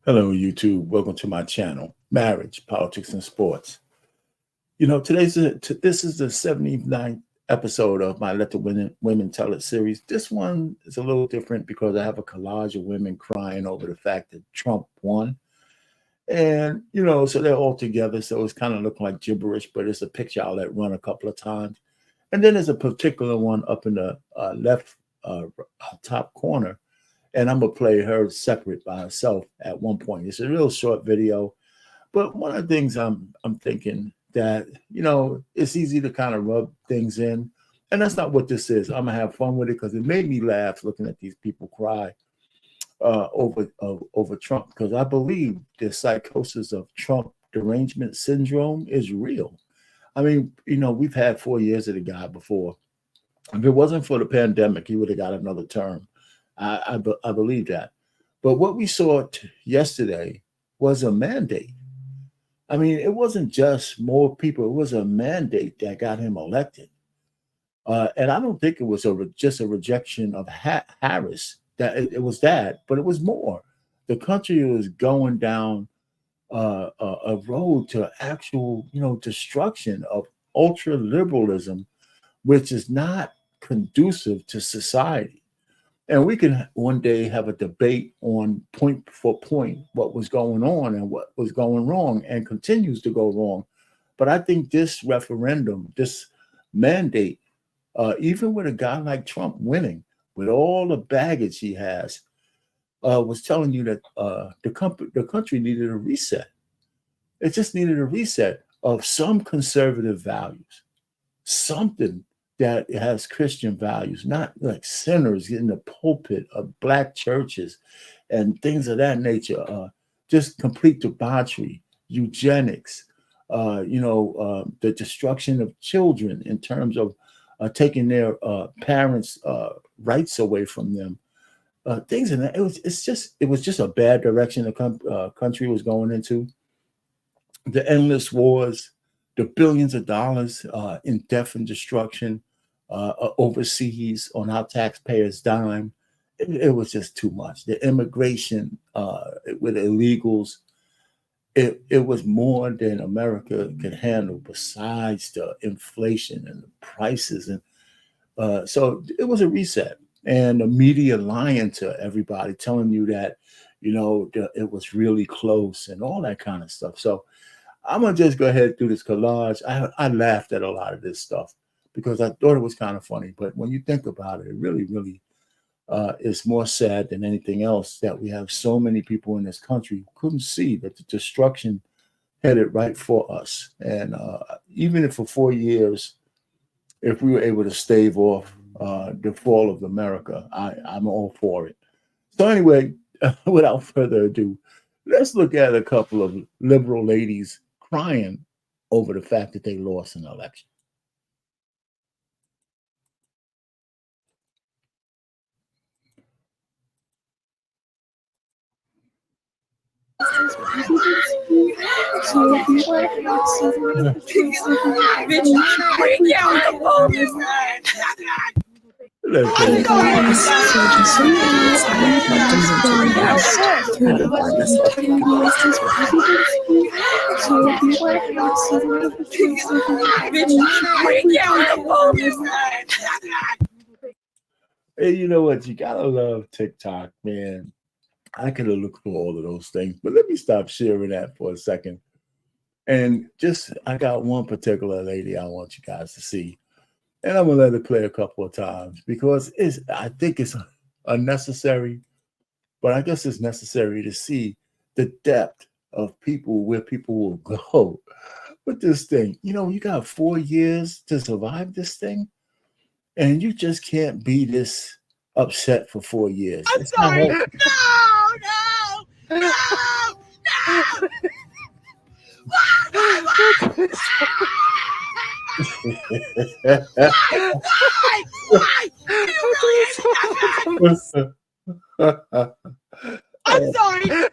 Hello, YouTube. Welcome to my channel, Marriage, Politics, and Sports. This is the 79th episode of my Let the Women Tell It series. This one is a little different because I have a collage of women crying over the fact that Trump won. And, so they're all together. So it's kind of looking like gibberish, but it's a picture I'll let run a couple of times. And then there's a particular one up in the left top corner. And I'm going to play her separate by herself at one point. It's a real short video. But one of the things I'm thinking that, it's easy to kind of rub things in. And that's not what this is. I'm going to have fun with it because it made me laugh looking at these people cry over Trump, because I believe the psychosis of Trump derangement syndrome is real. I mean, we've had 4 years of the guy before. If it wasn't for the pandemic, he would have got another term. I believe that. But what we saw yesterday was a mandate. I mean, it wasn't just more people. It was a mandate that got him elected. And I don't think it was just a rejection of Harris. That it was that, but it was more. The country was going down a road to actual, destruction of ultra liberalism, which is not conducive to society. And we can one day have a debate on point for point what was going on and what was going wrong and continues to go wrong. But I think this referendum, this mandate, even with a guy like Trump winning, with all the baggage he has, was telling you that the country needed a reset. It just needed a reset of some conservative values, something that has Christian values, not like sinners in the pulpit of black churches and things of that nature, just complete debauchery, eugenics, the destruction of children in terms of taking their parents' rights away from them, things in that. It was just a bad direction the country was going into. The endless wars, the billions of dollars in death and destruction overseas on our taxpayers' dime. It was just too much. The immigration with illegals, it was more than America could handle, besides the inflation and the prices. And so it was a reset. And the media lying to everybody, telling you that, it was really close and all that kind of stuff. So I'm going to just go ahead and do this collage. I laughed at a lot of this stuff because I thought it was kind of funny. But when you think about it, it really, really is more sad than anything else that we have so many people in this country who couldn't see that the destruction headed right for us. And even if for 4 years, if we were able to stave off the fall of America, I'm all for it. So anyway, without further ado, let's look at a couple of liberal ladies crying over the fact that they lost an election. Hey, you know what? You gotta love TikTok, man. I could have looked for all of those things, but let me stop sharing that for a second. And I got one particular lady I want you guys to see. And I'm going to let it play a couple of times because I think it's unnecessary, but I guess it's necessary to see the depth of where people will go with this thing. You got 4 years to survive this thing, and you just can't be this upset for 4 years. I'm sorry. No. Why? Do you really hate that? I'm sorry. No.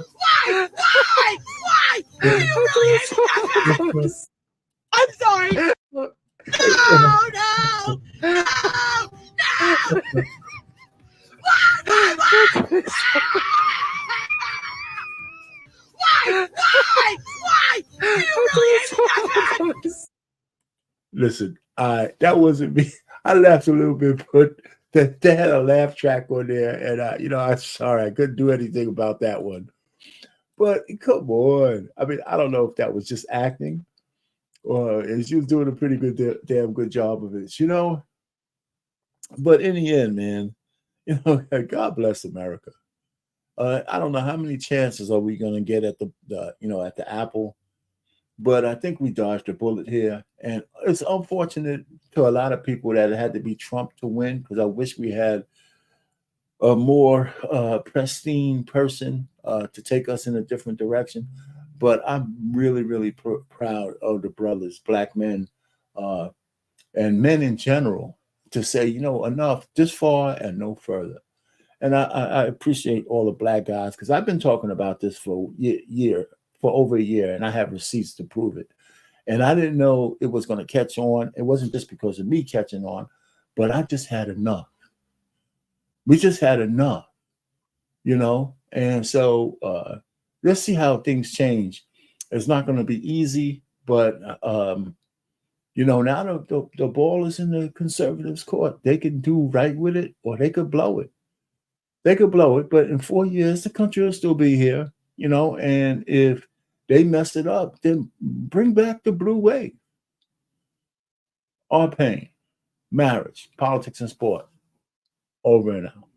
Why? Do you really hate that? I'm sorry. No, no, no, no. Why? Do you really hate me that bad? Listen, that wasn't me. I laughed a little bit, but they had a laugh track on there, and I'm sorry I couldn't do anything about that one. But come on, I mean, I don't know if that was just acting or if she was doing a pretty good, damn good job of it, But in the end, man, God bless America. I don't know how many chances are we going to get at at the Apple, but I think we dodged a bullet here, and it's unfortunate to a lot of people that it had to be Trump to win because I wish we had a more pristine person to take us in a different direction. But I'm really, really proud of the brothers, black men, uh, and men in general, to say, enough this far and no further. And I appreciate all the black guys because I've been talking about this for for over a year, and I have receipts to prove it. And I didn't know it was going to catch on. It wasn't just because of me catching on, but I just had enough. We just had enough. And so let's see how things change. It's not going to be easy, but now the ball is in the conservatives' court. They can do right with it, or they could blow it. They could blow it, but in 4 years, the country will still be here. And if they mess it up, then bring back the blue wave. All pain, marriage, politics, and sport. Over and out.